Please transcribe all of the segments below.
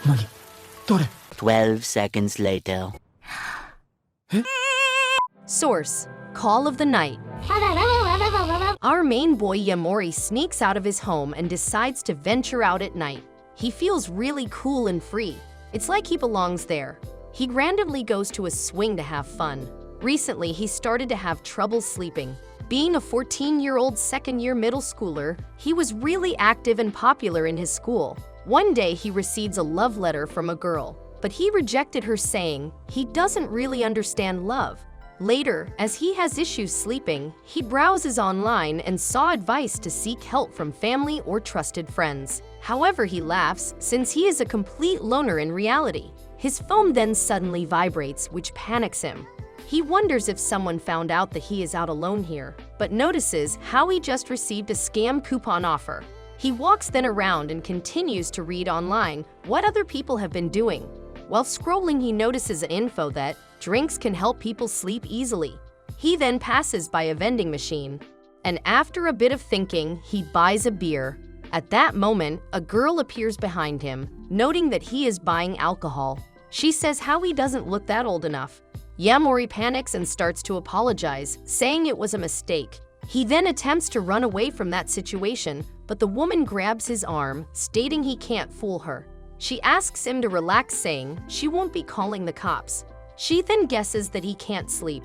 何？誰？ 12 seconds later. Source: Call of the Night. Our main boy Yamori sneaks out of his home and decides to venture out at night. He feels really cool and free. It's like he belongs there. He randomly goes to a swing to have fun. Recently, he started to have trouble sleeping. Being a 14-year-old second-year middle schooler, he was really active and popular in his school. One day, he receives a love letter from a girl, but he rejected her, saying he doesn't really understand love. Later, as he has issues sleeping, he browses online and saw advice to seek help from family or trusted friends. However, he laughs since he is a complete loner in reality. His phone then suddenly vibrates, which panics him. He wonders if someone found out that he is out alone here, but notices how he just received a scam coupon offer. He walks then around and continues to read online what other people have been doing. While scrolling, he notices an info that drinks can help people sleep easily. He then passes by a vending machine, and after a bit of thinking, he buys a beer. At that moment, a girl appears behind him, noting that he is buying alcohol. She says how he doesn't look that old enough. Yamori panics and starts to apologize, saying it was a mistake. He then attempts to run away from that situation, but the woman grabs his arm, stating he can't fool her. She asks him to relax, saying she won't be calling the cops. She then guesses that he can't sleep.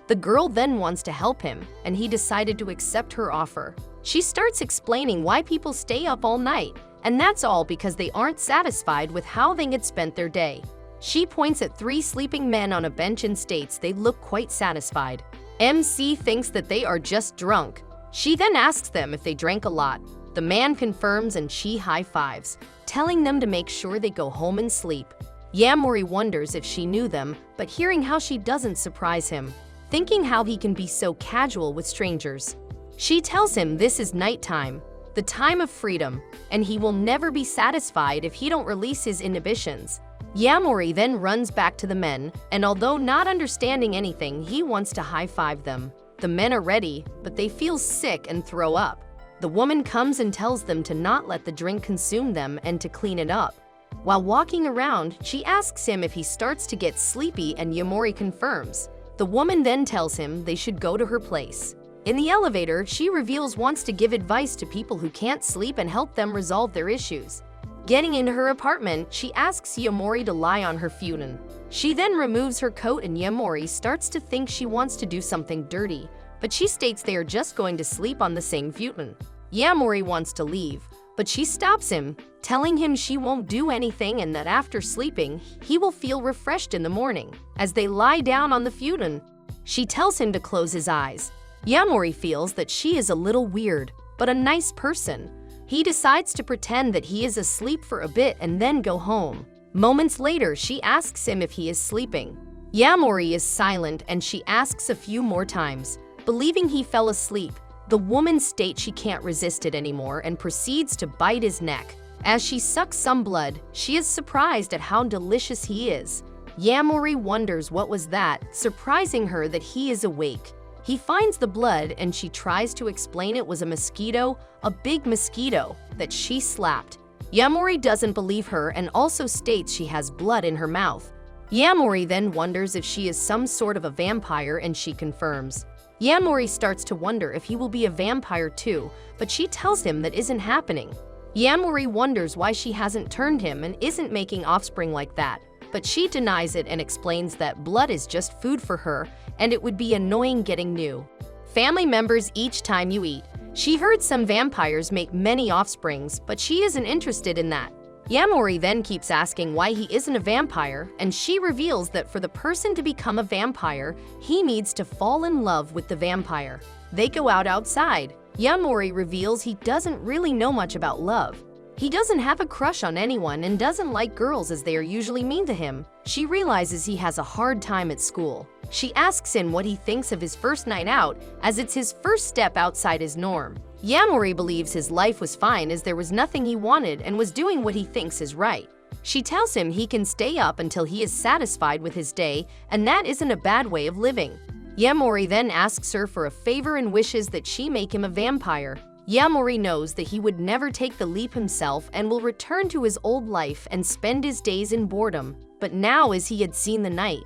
The girl then wants to help him, and he decided to accept her offer. She starts explaining why people stay up all night, and that's all because they aren't satisfied with how they had spent their day. She points at 3 sleeping men on a bench and states they look quite satisfied. MC thinks that they are just drunk. She then asks them if they drank a lot. The man confirms and she high-fives, telling them to make sure they go home and sleep. Yamori wonders if she knew them, but hearing how she doesn't surprise him, thinking how he can be so casual with strangers. She tells him this is nighttime, the time of freedom, and he will never be satisfied if he don't release his inhibitions. Yamori then runs back to the men, and although not understanding anything, he wants to high-five them. The men are ready, but they feel sick and throw up. The woman comes and tells them to not let the drink consume them and to clean it up. While walking around, she asks him if he starts to get sleepy, and Yamori confirms. The woman then tells him they should go to her place. In the elevator, she reveals wants to give advice to people who can't sleep and help them resolve their issues. Getting into her apartment, she asks Yamori to lie on her futon. She then removes her coat and Yamori starts to think she wants to do something dirty, but she states they are just going to sleep on the same futon. Yamori wants to leave, but she stops him, telling him she won't do anything and that after sleeping, he will feel refreshed in the morning. As they lie down on the futon, she tells him to close his eyes. Yamori feels that she is a little weird, but a nice person. He decides to pretend that he is asleep for a bit and then go home. Moments later, she asks him if he is sleeping. Yamori is silent and she asks a few more times. Believing he fell asleep, the woman states she can't resist it anymore and proceeds to bite his neck. As she sucks some blood, she is surprised at how delicious he is. Yamori wonders what was that, surprising her that he is awake. He finds the blood and she tries to explain it was a mosquito, a big mosquito, that she slapped. Yamori doesn't believe her and also states she has blood in her mouth. Yamori then wonders if she is some sort of a vampire and she confirms. Yamori starts to wonder if he will be a vampire too, but she tells him that isn't happening. Yamori wonders why she hasn't turned him and isn't making offspring like that, but she denies it and explains that blood is just food for her and it would be annoying getting new family members each time you eat. She heard some vampires make many offsprings, but she isn't interested in that. Yamori then keeps asking why he isn't a vampire, and she reveals that for the person to become a vampire, he needs to fall in love with the vampire. They go outside. Yamori reveals he doesn't really know much about love. He doesn't have a crush on anyone and doesn't like girls as they are usually mean to him. She realizes he has a hard time at school. She asks him what he thinks of his first night out, as it's his first step outside his norm. Yamori believes his life was fine as there was nothing he wanted and was doing what he thinks is right. She tells him he can stay up until he is satisfied with his day, and that isn't a bad way of living. Yamori then asks her for a favor and wishes that she make him a vampire. Yamori knows that he would never take the leap himself and will return to his old life and spend his days in boredom. But now as he had seen the night,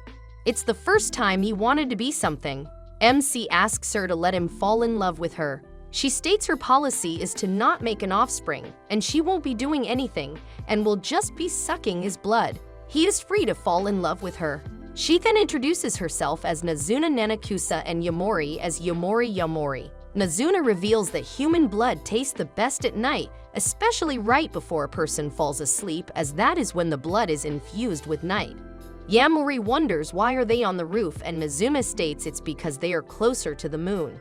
it's the first time he wanted to be something. MC asks her to let him fall in love with her. She states her policy is to not make an offspring, and she won't be doing anything, and will just be sucking his blood. He is free to fall in love with her. She then introduces herself as Nazuna Nenakusa and Yamori as Yamori Yamori. Nazuna reveals that human blood tastes the best at night, especially right before a person falls asleep, as that is when the blood is infused with night. Yamori wonders why are they on the roof, and Nazuna states it's because they are closer to the moon.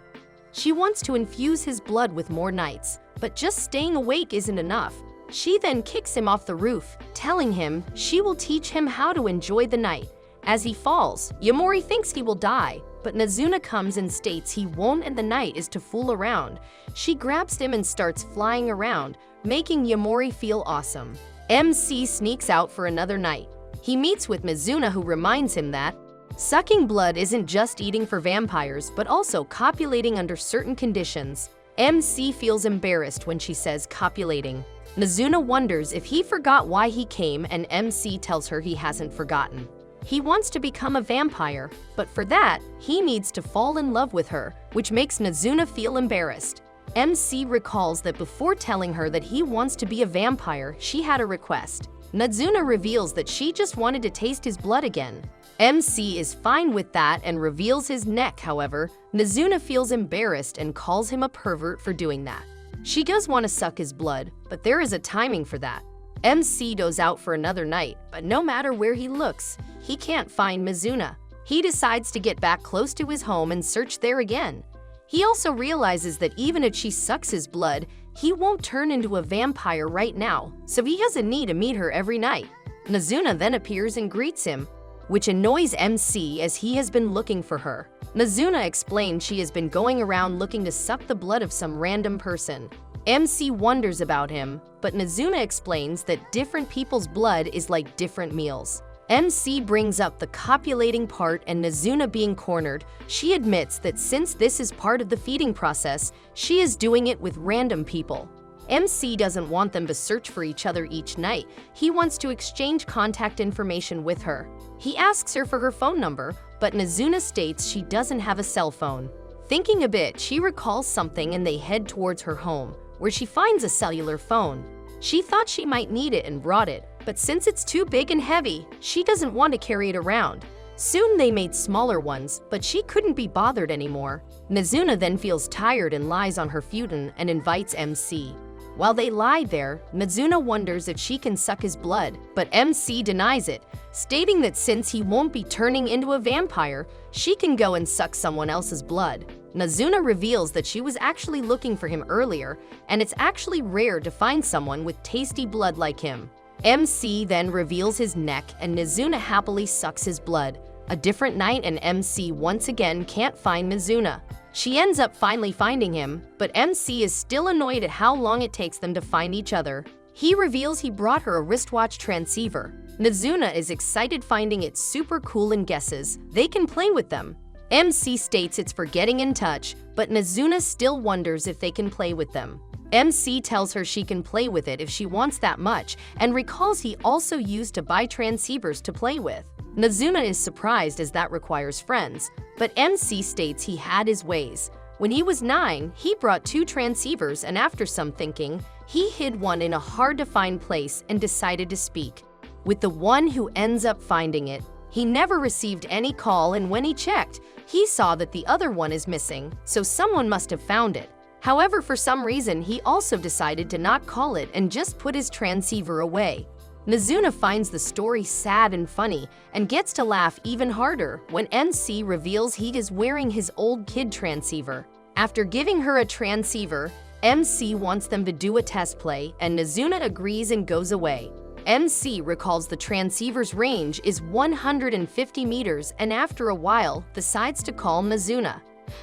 She wants to infuse his blood with more nights, but just staying awake isn't enough. She then kicks him off the roof, telling him she will teach him how to enjoy the night. As he falls, Yamori thinks he will die, but Nazuna comes and states he won't and the night is to fool around. She grabs him and starts flying around, making Yamori feel awesome. MC sneaks out for another night. He meets with Mizuna, who reminds him that sucking blood isn't just eating for vampires, but also copulating under certain conditions. MC feels embarrassed when she says copulating. Mizuna wonders if he forgot why he came, and MC tells her he hasn't forgotten. He wants to become a vampire, but for that, he needs to fall in love with her, which makes Nazuna feel embarrassed. MC recalls that before telling her that he wants to be a vampire, she had a request. Nazuna reveals that she just wanted to taste his blood again. MC is fine with that and reveals his neck. However, Nazuna feels embarrassed and calls him a pervert for doing that. She does want to suck his blood, but there is a timing for that. MC goes out for another night, but no matter where he looks, he can't find Mizuna. He decides to get back close to his home and search there again. He also realizes that even if she sucks his blood, he won't turn into a vampire right now, so he doesn't need to meet her every night. Nazuna then appears and greets him, which annoys MC as he has been looking for her. Nazuna explains she has been going around looking to suck the blood of some random person. MC wonders about him, but Nazuna explains that different people's blood is like different meals. MC brings up the copulating part, and Nazuna being cornered, she admits that since this is part of the feeding process, she is doing it with random people. MC doesn't want them to search for each other each night. He wants to exchange contact information with her. He asks her for her phone number, but Nazuna states she doesn't have a cell phone. Thinking a bit, she recalls something and they head towards her home, where she finds a cellular phone. She thought she might need it and brought it, but since it's too big and heavy, she doesn't want to carry it around. Soon they made smaller ones, but she couldn't be bothered anymore. Nazuna then feels tired and lies on her futon and invites MC. While they lie there, Nazuna wonders if she can suck his blood, but MC denies it, stating that since he won't be turning into a vampire, she can go and suck someone else's blood. Nazuna reveals that she was actually looking for him earlier, and it's actually rare to find someone with tasty blood like him. MC then reveals his neck, and Nazuna happily sucks his blood. A different night, and MC once again can't find Mizuna. She ends up finally finding him, but MC is still annoyed at how long it takes them to find each other. He reveals he brought her a wristwatch transceiver. Nazuna is excited, finding it super cool, and guesses they can play with them. MC states it's for getting in touch, but Nazuna still wonders if they can play with them. MC tells her she can play with it if she wants that much, and recalls he also used to buy transceivers to play with. Nazuna is surprised as that requires friends, but MC states he had his ways. When he was 9, he brought 2 transceivers, and after some thinking, he hid one in a hard-to-find place and decided to speak with the one who ends up finding it. He never received any call, and when he checked, he saw that the other one is missing, so someone must have found it. However, for some reason, he also decided to not call it and just put his transceiver away. Nazuna finds the story sad and funny and gets to laugh even harder when MC reveals he is wearing his old kid transceiver. After giving her a transceiver, MC wants them to do a test play, and Nazuna agrees and goes away. MC recalls the transceiver's range is 150 meters, and after a while, decides to call Nazuna.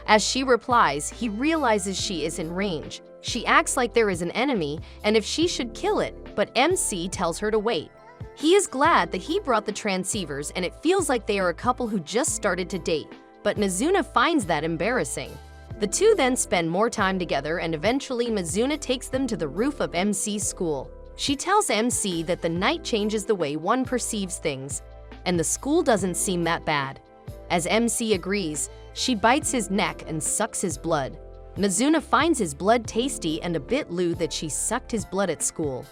As she replies, he realizes she is in range. She acts like there is an enemy and if she should kill it, but MC tells her to wait. He is glad that he brought the transceivers, and it feels like they are a couple who just started to date, but Nazuna finds that embarrassing. The two then spend more time together, and eventually Mizuna takes them to the roof of MC's school. She tells MC that the night changes the way one perceives things, and the school doesn't seem that bad. As MC agrees, she bites his neck and sucks his blood. Mizuna finds his blood tasty and a bit lewd that she sucked his blood at school.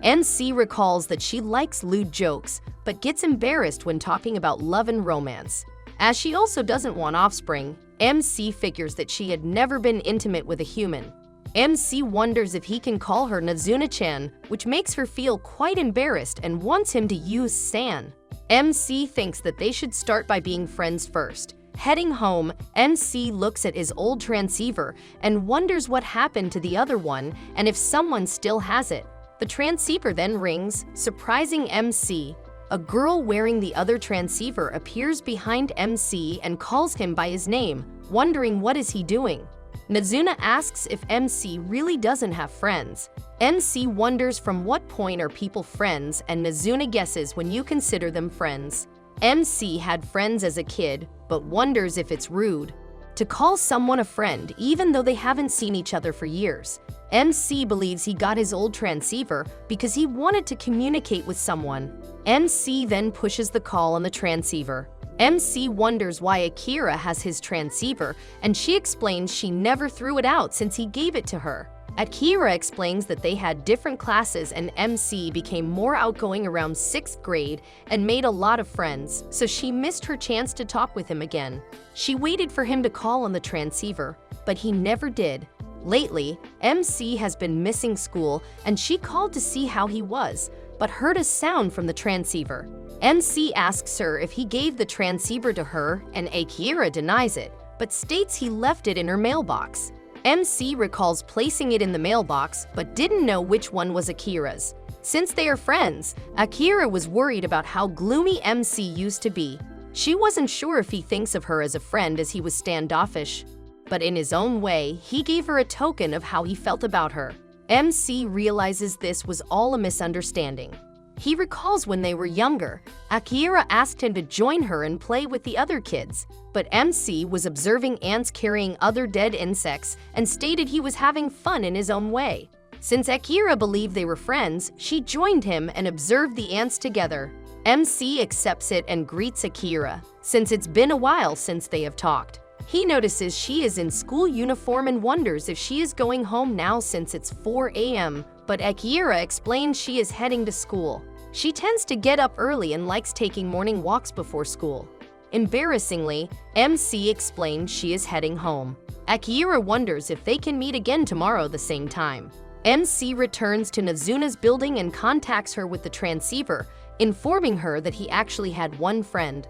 MC recalls that she likes lewd jokes, but gets embarrassed when talking about love and romance. As she also doesn't want offspring, MC figures that she had never been intimate with a human. MC wonders if he can call her Nazuna-chan, which makes her feel quite embarrassed and wants him to use San. MC thinks that they should start by being friends first. Heading home, MC looks at his old transceiver and wonders what happened to the other one and if someone still has it. The transceiver then rings, surprising MC. A girl wearing the other transceiver appears behind MC and calls him by his name, wondering what is he doing. Nazuna asks if MC really doesn't have friends. MC wonders from what point are people friends, and Nazuna guesses when you consider them friends. MC had friends as a kid, but wonders if it's rude to call someone a friend even though they haven't seen each other for years. MC believes he got his old transceiver because he wanted to communicate with someone. MC then pushes the call on the transceiver. MC wonders why Akira has his transceiver, and she explains she never threw it out since he gave it to her. Akira explains that they had different classes and MC became more outgoing around 6th grade and made a lot of friends, so she missed her chance to talk with him again. She waited for him to call on the transceiver, but he never did. Lately, MC has been missing school and she called to see how he was, but heard a sound from the transceiver. MC asks her if he gave the transceiver to her, and Akira denies it, but states he left it in her mailbox. MC recalls placing it in the mailbox, but didn't know which one was Akira's. Since they are friends, Akira was worried about how gloomy MC used to be. She wasn't sure if he thinks of her as a friend as he was standoffish. But in his own way, he gave her a token of how he felt about her. MC realizes this was all a misunderstanding. He recalls when they were younger, Akira asked him to join her and play with the other kids, but MC was observing ants carrying other dead insects and stated he was having fun in his own way. Since Akira believed they were friends, she joined him and observed the ants together. MC accepts it and greets Akira, since it's been a while since they have talked. He notices she is in school uniform and wonders if she is going home now since it's 4 a.m., but Akira explains she is heading to school. She tends to get up early and likes taking morning walks before school. Embarrassingly, MC explains she is heading home. Akira wonders if they can meet again tomorrow the same time. MC returns to Nazuna's building and contacts her with the transceiver, informing her that he actually had one friend.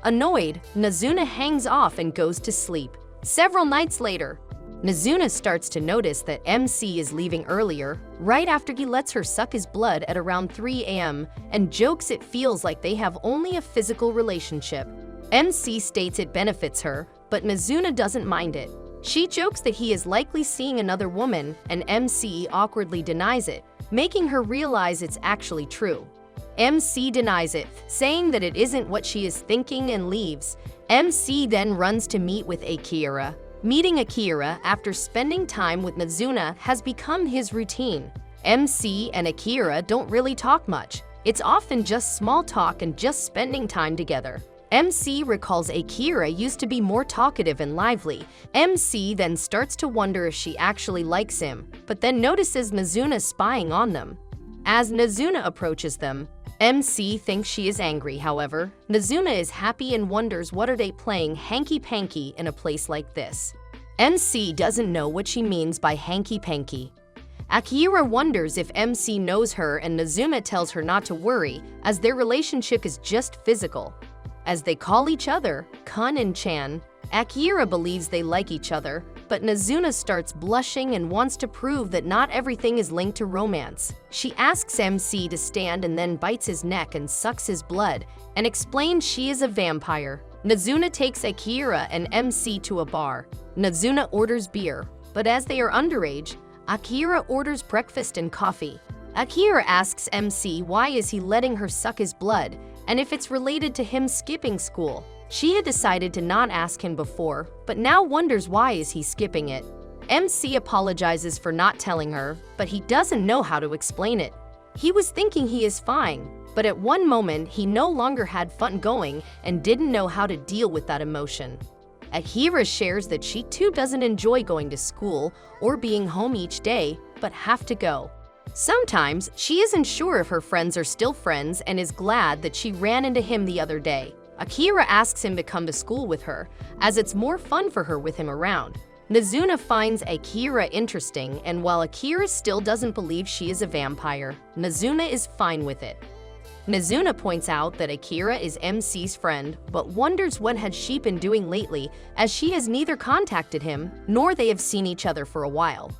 Annoyed, Nazuna hangs off and goes to sleep. Several nights later, Nazuna starts to notice that MC is leaving earlier, right after he lets her suck his blood at around 3 a.m. and jokes it feels like they have only a physical relationship. MC states it benefits her, but Nazuna doesn't mind it. She jokes that he is likely seeing another woman, and MC awkwardly denies it, making her realize it's actually true. MC denies it, saying that it isn't what she is thinking and leaves. MC then runs to meet with Akira. Meeting Akira after spending time with Nazuna has become his routine. MC and Akira don't really talk much. It's often just small talk and just spending time together. MC recalls Akira used to be more talkative and lively. MC then starts to wonder if she actually likes him, but then notices Nazuna spying on them. As Nazuna approaches them, MC thinks she is angry. However, Nazuna is happy and wonders what are they playing hanky-panky in a place like this. MC doesn't know what she means by hanky-panky. Akira wonders if MC knows her, and Nazuna tells her not to worry, as their relationship is just physical. As they call each other Kun and Chan, Akira believes they like each other, but Nazuna starts blushing and wants to prove that not everything is linked to romance. She asks MC to stand and then bites his neck and sucks his blood, and explains she is a vampire. Nazuna takes Akira and MC to a bar. Nazuna orders beer, but as they are underage, Akira orders breakfast and coffee. Akira asks MC why is he letting her suck his blood, and if it's related to him skipping school. She had decided to not ask him before, but now wonders why is he skipping it. MC apologizes for not telling her, but he doesn't know how to explain it. He was thinking he is fine, but at one moment he no longer had fun going and didn't know how to deal with that emotion. Akira shares that she too doesn't enjoy going to school or being home each day, but have to go. Sometimes she isn't sure if her friends are still friends and is glad that she ran into him the other day. Akira asks him to come to school with her, as it's more fun for her with him around. Nazuna finds Akira interesting, and while Akira still doesn't believe she is a vampire, Nazuna is fine with it. Nazuna points out that Akira is MC's friend, but wonders what had she been doing lately, as she has neither contacted him, nor they have seen each other for a while.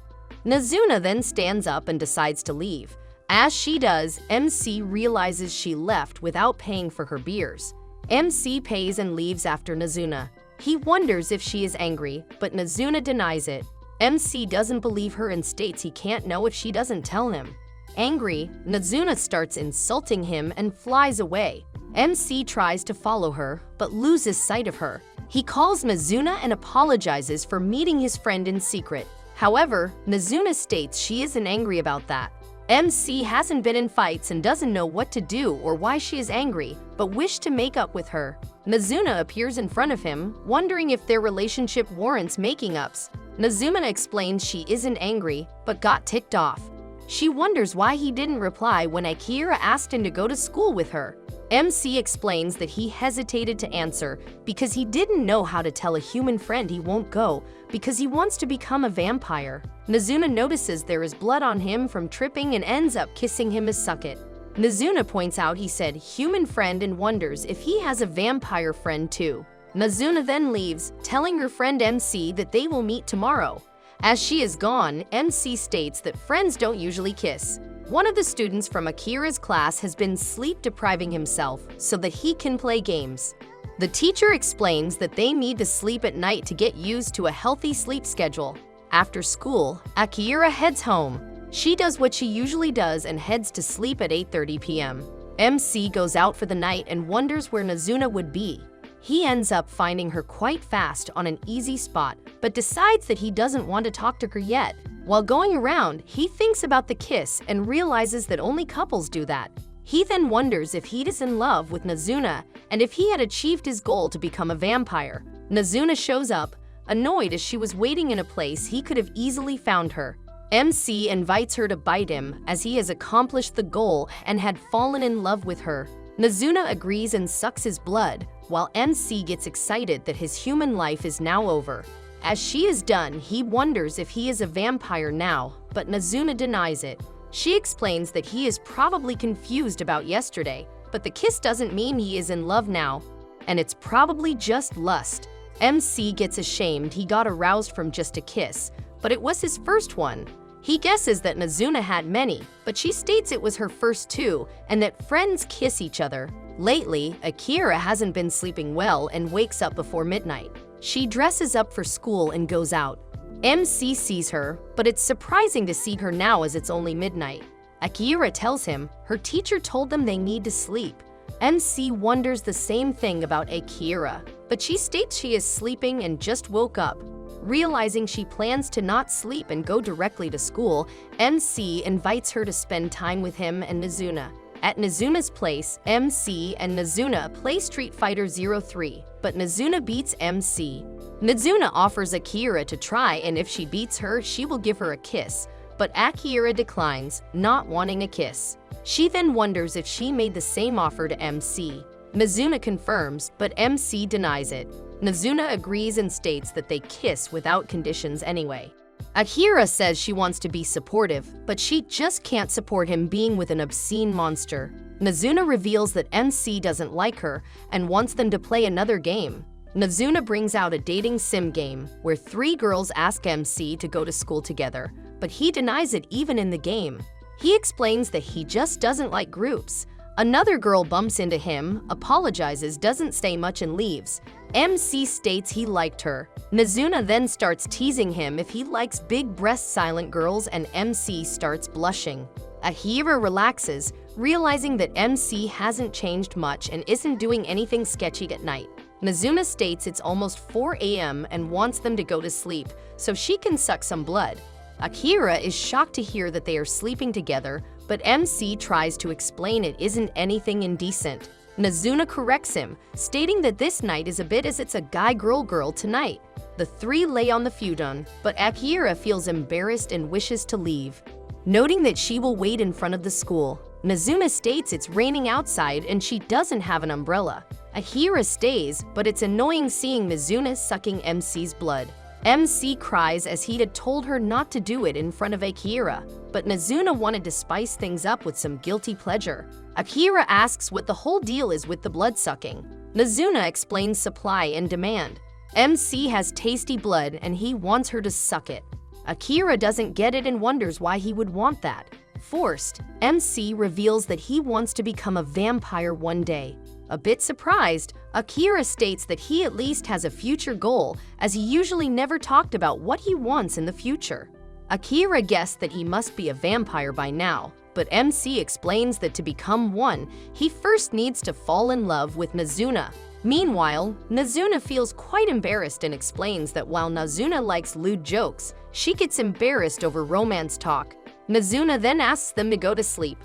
Nazuna then stands up and decides to leave. As she does, MC realizes she left without paying for her beers. MC pays and leaves after Nazuna. He wonders if she is angry, but Nazuna denies it. MC doesn't believe her and states he can't know if she doesn't tell him. Angry, Nazuna starts insulting him and flies away. MC tries to follow her, but loses sight of her. He calls Nazuna and apologizes for meeting his friend in secret. However, Nazuna states she isn't angry about that. MC hasn't been in fights and doesn't know what to do or why she is angry, but wished to make up with her. Nazuna appears in front of him, wondering if their relationship warrants making ups. Nazuna explains she isn't angry, but got ticked off. She wonders why he didn't reply when Akira asked him to go to school with her. MC explains that he hesitated to answer because he didn't know how to tell a human friend he won't go because he wants to become a vampire. Nazuna notices there is blood on him from tripping and ends up kissing him as suck it. Nazuna points out he said human friend and wonders if he has a vampire friend too. Nazuna then leaves, telling her friend MC that they will meet tomorrow. As she is gone, MC states that friends don't usually kiss. One of the students from Akira's class has been sleep-depriving himself so that he can play games. The teacher explains that they need to sleep at night to get used to a healthy sleep schedule. After school, Akira heads home. She does what she usually does and heads to sleep at 8:30 p.m. MC goes out for the night and wonders where Nazuna would be. He ends up finding her quite fast on an easy spot, but decides that he doesn't want to talk to her yet. While going around, he thinks about the kiss and realizes that only couples do that. He then wonders if he is in love with Nazuna and if he had achieved his goal to become a vampire. Nazuna shows up, annoyed as she was waiting in a place he could have easily found her. MC invites her to bite him as he has accomplished the goal and had fallen in love with her. Nazuna agrees and sucks his blood, while MC gets excited that his human life is now over. As she is done, he wonders if he is a vampire now, but Nazuna denies it. She explains that he is probably confused about yesterday, but the kiss doesn't mean he is in love now, and it's probably just lust. MC gets ashamed he got aroused from just a kiss, but it was his first one. He guesses that Nazuna had many, but she states it was her first two and that friends kiss each other. Lately, Akira hasn't been sleeping well and wakes up before midnight. She dresses up for school and goes out. MC sees her, but it's surprising to see her now as it's only midnight. Akira tells him her teacher told them they need to sleep. MC wonders the same thing about Akira, but she states she is sleeping and just woke up. Realizing she plans to not sleep and go directly to school, MC invites her to spend time with him and Nazuna. At Nazuna's place, MC and Nazuna play Street Fighter 03, but Nazuna beats MC. Nazuna offers Akira to try, and if she beats her, she will give her a kiss, but Akira declines, not wanting a kiss. She then wonders if she made the same offer to MC. Nazuna confirms, but MC denies it. Nazuna agrees and states that they kiss without conditions anyway. Akira says she wants to be supportive, but she just can't support him being with an obscene monster. Nazuna reveals that MC doesn't like her and wants them to play another game. Nazuna brings out a dating sim game where 3 girls ask MC to go to school together, but he denies it even in the game. He explains that he just doesn't like groups. Another girl bumps into him, apologizes, doesn't say much and leaves. MC states he liked her. Nazuna then starts teasing him if he likes big-breast silent girls and MC starts blushing. Akira relaxes, realizing that MC hasn't changed much and isn't doing anything sketchy at night. Nazuna states it's almost 4 a.m. and wants them to go to sleep so she can suck some blood. Akira is shocked to hear that they are sleeping together, but MC tries to explain it isn't anything indecent. Nazuna corrects him, stating that this night is a bit as it's a guy-girl-girl tonight. The three lay on the futon, but Akira feels embarrassed and wishes to leave. Noting that she will wait in front of the school, Nazuna states it's raining outside and she doesn't have an umbrella. Akira stays, but it's annoying seeing Nazuna sucking MC's blood. MC cries as he had told her not to do it in front of Akira, but Nazuna wanted to spice things up with some guilty pleasure. Akira asks what the whole deal is with the blood sucking. Nazuna explains supply and demand. MC has tasty blood and he wants her to suck it. Akira doesn't get it and wonders why he would want that. Forced, MC reveals that he wants to become a vampire one day. A bit surprised, Akira states that he at least has a future goal, as he usually never talked about what he wants in the future. Akira guessed that he must be a vampire by now, but MC explains that to become one, he first needs to fall in love with Nazuna. Meanwhile, Nazuna feels quite embarrassed and explains that while Nazuna likes lewd jokes, she gets embarrassed over romance talk. Nazuna then asks them to go to sleep,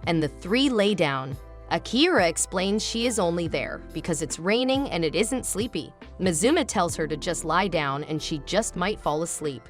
and the three lay down. Akira explains she is only there because it's raining and it isn't sleepy. Nazuna tells her to just lie down and she just might fall asleep.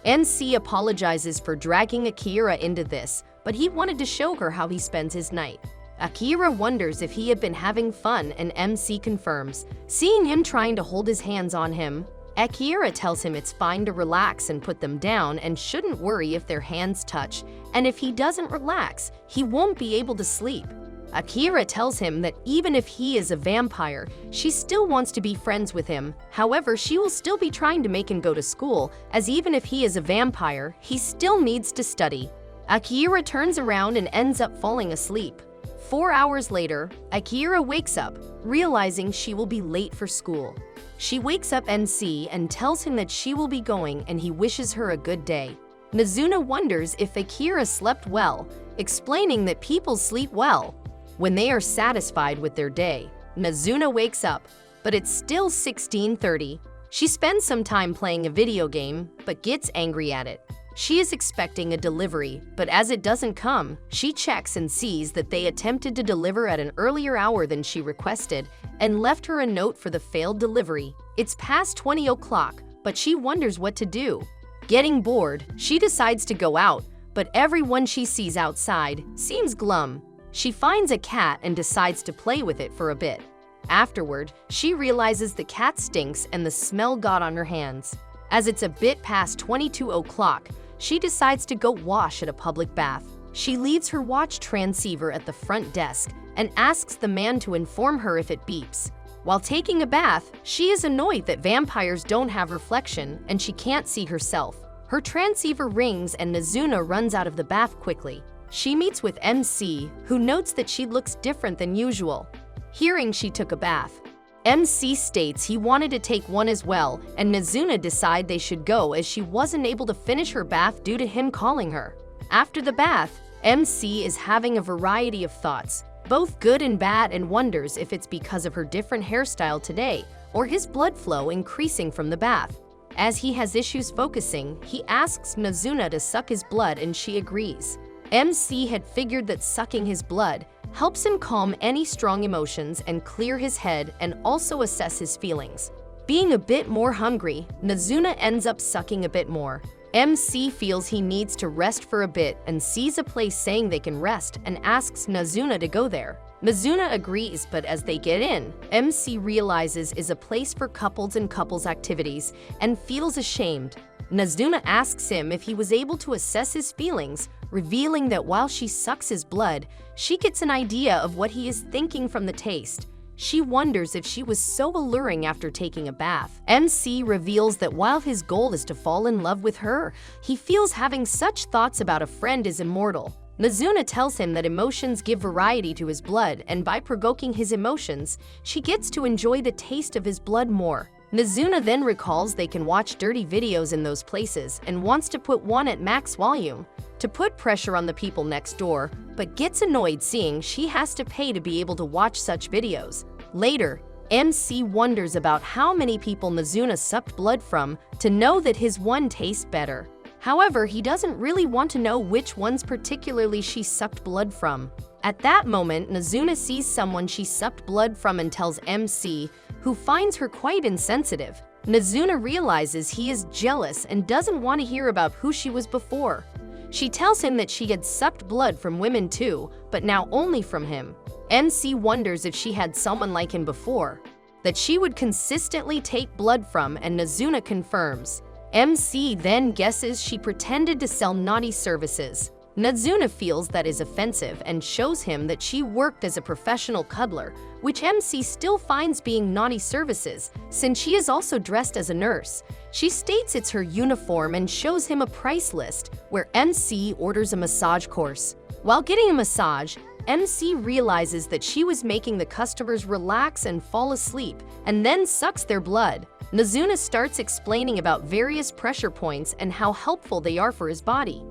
NC apologizes for dragging Akira into this, but he wanted to show her how he spends his night. Akira wonders if he had been having fun and MC confirms. Seeing him trying to hold his hands on him, Akira tells him it's fine to relax and put them down and shouldn't worry if their hands touch, and if he doesn't relax, he won't be able to sleep. Akira tells him that even if he is a vampire, she still wants to be friends with him. However, she will still be trying to make him go to school, as even if he is a vampire, he still needs to study. Akira turns around and ends up falling asleep. 4 hours later, Akira wakes up, realizing she will be late for school. She wakes up NC and tells him that she will be going and he wishes her a good day. Nazuna wonders if Akira slept well, explaining that people sleep well when they are satisfied with their day. Nazuna wakes up, but it's still 16:30. She spends some time playing a video game, but gets angry at it. She is expecting a delivery, but as it doesn't come, she checks and sees that they attempted to deliver at an earlier hour than she requested and left her a note for the failed delivery. It's past 20 o'clock, but she wonders what to do. Getting bored, she decides to go out, but everyone she sees outside seems glum. She finds a cat and decides to play with it for a bit. Afterward, she realizes the cat stinks and the smell got on her hands. As it's a bit past 22 o'clock, she decides to go wash at a public bath. She leaves her watch transceiver at the front desk and asks the man to inform her if it beeps. While taking a bath, she is annoyed that vampires don't have reflection and she can't see herself. Her transceiver rings and Nazuna runs out of the bath quickly. She meets with MC, who notes that she looks different than usual. Hearing she took a bath, MC states he wanted to take one as well, and Nazuna decide they should go as she wasn't able to finish her bath due to him calling her. After the bath, MC is having a variety of thoughts, both good and bad, and wonders if it's because of her different hairstyle today or his blood flow increasing from the bath. As he has issues focusing, he asks Nazuna to suck his blood and she agrees. MC had figured that sucking his blood helps him calm any strong emotions and clear his head and also assess his feelings. Being a bit more hungry, Nazuna ends up sucking a bit more. MC feels he needs to rest for a bit and sees a place saying they can rest and asks Nazuna to go there. Nazuna agrees, but as they get in, MC realizes is a place for couples and couples activities and feels ashamed. Nazuna asks him if he was able to assess his feelings, revealing that while she sucks his blood, she gets an idea of what he is thinking from the taste. She wonders if she was so alluring after taking a bath. MC reveals that while his goal is to fall in love with her, he feels having such thoughts about a friend is immortal. Nazuna tells him that emotions give variety to his blood, and by provoking his emotions, she gets to enjoy the taste of his blood more. Nazuna then recalls they can watch dirty videos in those places and wants to put one at max volume to put pressure on the people next door, but gets annoyed seeing she has to pay to be able to watch such videos. Later, MC wonders about how many people Nazuna sucked blood from to know that his one tastes better. However, he doesn't really want to know which ones particularly she sucked blood from. At that moment, Nazuna sees someone she sucked blood from and tells MC, who finds her quite insensitive. Nazuna realizes he is jealous and doesn't want to hear about who she was before. She tells him that she had sucked blood from women too, but now only from him. MC wonders if she had someone like him before, that she would consistently take blood from, and Nazuna confirms. MC then guesses she pretended to sell naughty services. Nazuna feels that is offensive and shows him that she worked as a professional cuddler, which MC still finds being naughty services, since she is also dressed as a nurse. She states it's her uniform and shows him a price list, where MC orders a massage course. While getting a massage, MC realizes that she was making the customers relax and fall asleep, and then sucks their blood. Nazuna starts explaining about various pressure points and how helpful they are for his body.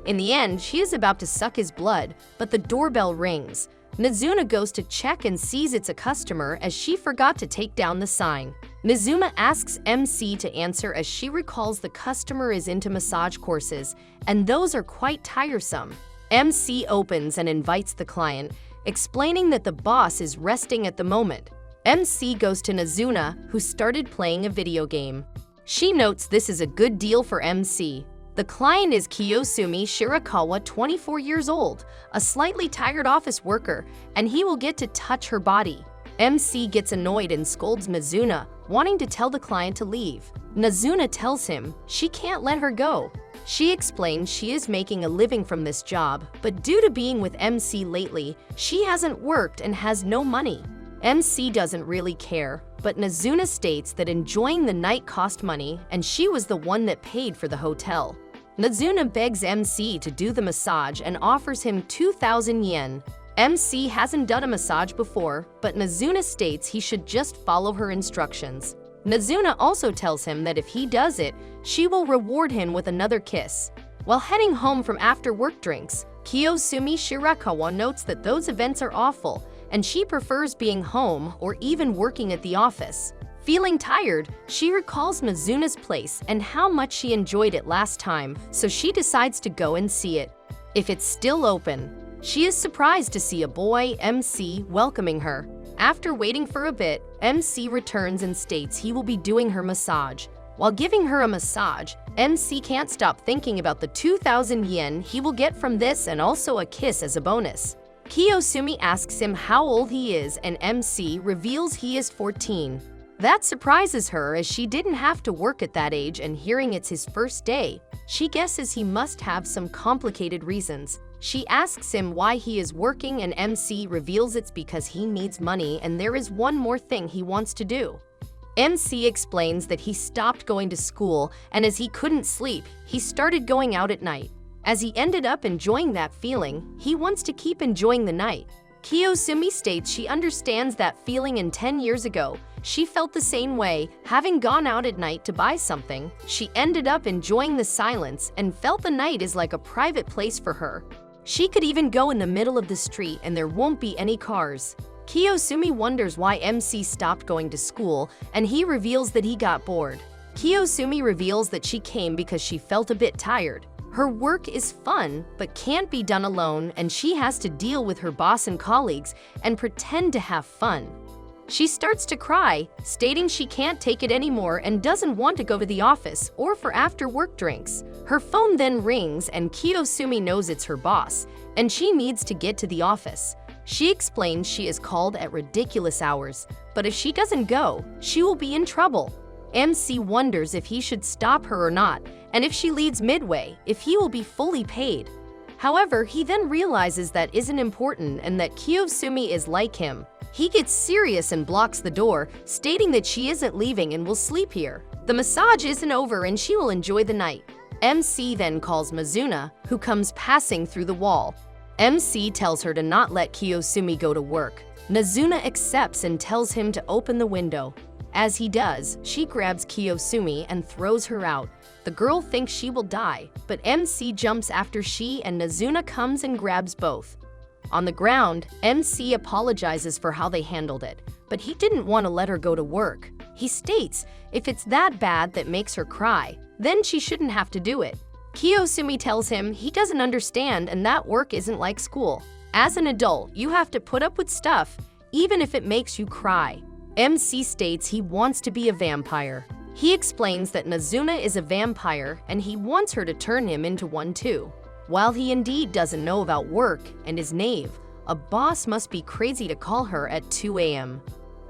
In the end, she is about to suck his blood, but the doorbell rings. Nazuna goes to check and sees it's a customer, as she forgot to take down the sign. Nazuna asks MC to answer, as she recalls the customer is into massage courses, and those are quite tiresome. MC opens and invites the client, explaining that the boss is resting at the moment. MC goes to Nazuna, who started playing a video game. She notes this is a good deal for MC. The client is Kiyosumi Shirakawa, 24 years old, a slightly tired office worker, and he will get to touch her body. MC gets annoyed and scolds Nazuna, wanting to tell the client to leave. Nazuna tells him she can't let her go. She explains she is making a living from this job, but due to being with MC lately, she hasn't worked and has no money. MC doesn't really care, but Nazuna states that enjoying the night cost money and she was the one that paid for the hotel. Nazuna begs MC to do the massage and offers him 2,000 yen. MC hasn't done a massage before, but Nazuna states he should just follow her instructions. Nazuna also tells him that if he does it, she will reward him with another kiss. While heading home from after-work drinks, Kiyosumi Shirakawa notes that those events are awful, and she prefers being home or even working at the office. Feeling tired, she recalls Nazuna's place and how much she enjoyed it last time, so she decides to go and see it. If it's still open, she is surprised to see a boy, MC, welcoming her. After waiting for a bit, MC returns and states he will be doing her massage. While giving her a massage, MC can't stop thinking about the 2,000 yen he will get from this and also a kiss as a bonus. Kiyosumi asks him how old he is, and MC reveals he is 14. That surprises her, as she didn't have to work at that age, and hearing it's his first day, she guesses he must have some complicated reasons. She asks him why he is working, and MC reveals it's because he needs money and there is one more thing he wants to do. MC explains that he stopped going to school, and as he couldn't sleep, he started going out at night. As he ended up enjoying that feeling, he wants to keep enjoying the night. Kiyosumi states she understands that feeling, and 10 years ago, she felt the same way. Having gone out at night to buy something, she ended up enjoying the silence and felt the night is like a private place for her. She could even go in the middle of the street and there won't be any cars. Kiyosumi wonders why MC stopped going to school, and he reveals that he got bored. Kiyosumi reveals that she came because she felt a bit tired. Her work is fun, but can't be done alone, and she has to deal with her boss and colleagues and pretend to have fun. She starts to cry, stating she can't take it anymore and doesn't want to go to the office or for after-work drinks. Her phone then rings, and Kiyosumi knows it's her boss, and she needs to get to the office. She explains she is called at ridiculous hours, but if she doesn't go, she will be in trouble. MC wonders if he should stop her or not, and if she leaves midway, if he will be fully paid. However, he then realizes that isn't important and that Kiyosumi is like him. He gets serious and blocks the door, stating that she isn't leaving and will sleep here. The massage isn't over and she will enjoy the night. MC then calls Nazuna, who comes passing through the wall. MC tells her to not let Kiyosumi go to work. Nazuna accepts and tells him to open the window. As he does, she grabs Kiyosumi and throws her out. The girl thinks she will die, but MC jumps after she, and Nazuna comes and grabs both. On the ground, MC apologizes for how they handled it, but he didn't want to let her go to work. He states if it's that bad that makes her cry, then she shouldn't have to do it. Kiyosumi tells him he doesn't understand and that work isn't like school. As an adult, you have to put up with stuff, even if it makes you cry. MC states he wants to be a vampire. He explains that Nazuna is a vampire and he wants her to turn him into one too. While he indeed doesn't know about work and is knave, a boss must be crazy to call her at 2 a.m.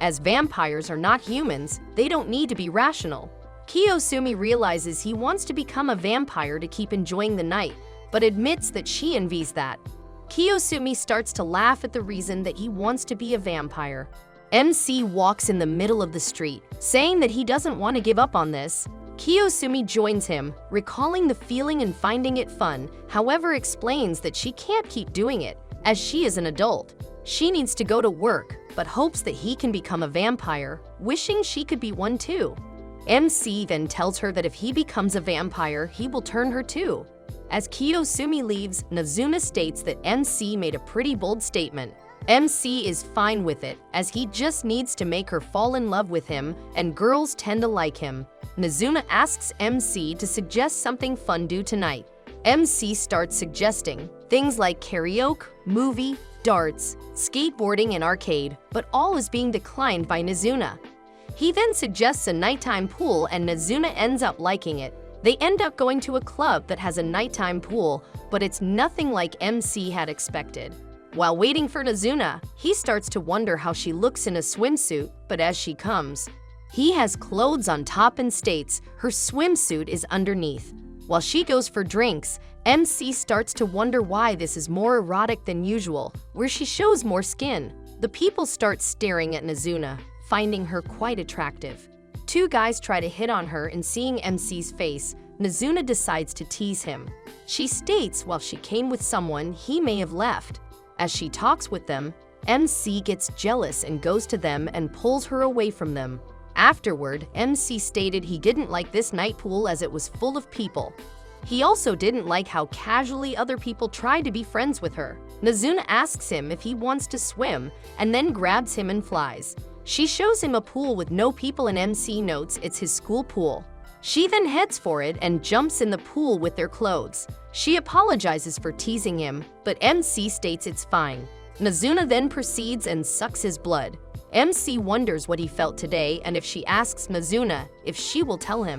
As vampires are not humans, they don't need to be rational. Kiyosumi realizes he wants to become a vampire to keep enjoying the night, but admits that she envies that. Kiyosumi starts to laugh at the reason that he wants to be a vampire. MC walks in the middle of the street, saying that he doesn't want to give up on this. Kiyosumi joins him, recalling the feeling and finding it fun, however explains that she can't keep doing it, as she is an adult. She needs to go to work, but hopes that he can become a vampire, wishing she could be one too. MC then tells her that if he becomes a vampire, he will turn her too. As Kiyosumi leaves, Nazuna states that MC made a pretty bold statement. MC is fine with it, as he just needs to make her fall in love with him, and girls tend to like him. Nazuna asks MC to suggest something fun do tonight. MC starts suggesting things like karaoke, movie, darts, skateboarding, and arcade, but all is being declined by Nazuna. He then suggests a nighttime pool and Nazuna ends up liking it. They end up going to a club that has a nighttime pool, but it's nothing like MC had expected. While waiting for Nazuna, he starts to wonder how she looks in a swimsuit, but as she comes, he has clothes on top and states her swimsuit is underneath. While she goes for drinks, MC starts to wonder why this is more erotic than usual, where she shows more skin. The people start staring at Nazuna, finding her quite attractive. Two guys try to hit on her and seeing MC's face, Nazuna decides to tease him. She states while she came with someone, he may have left. As she talks with them, MC gets jealous and goes to them and pulls her away from them. Afterward, MC stated he didn't like this night pool as it was full of people. He also didn't like how casually other people tried to be friends with her. Nazuna asks him if he wants to swim and then grabs him and flies. She shows him a pool with no people and MC notes it's his school pool. She then heads for it and jumps in the pool with their clothes. She apologizes for teasing him, but MC states it's fine. Nazuna then proceeds and sucks his blood. MC wonders what he felt today and if she asks Nazuna if she will tell him.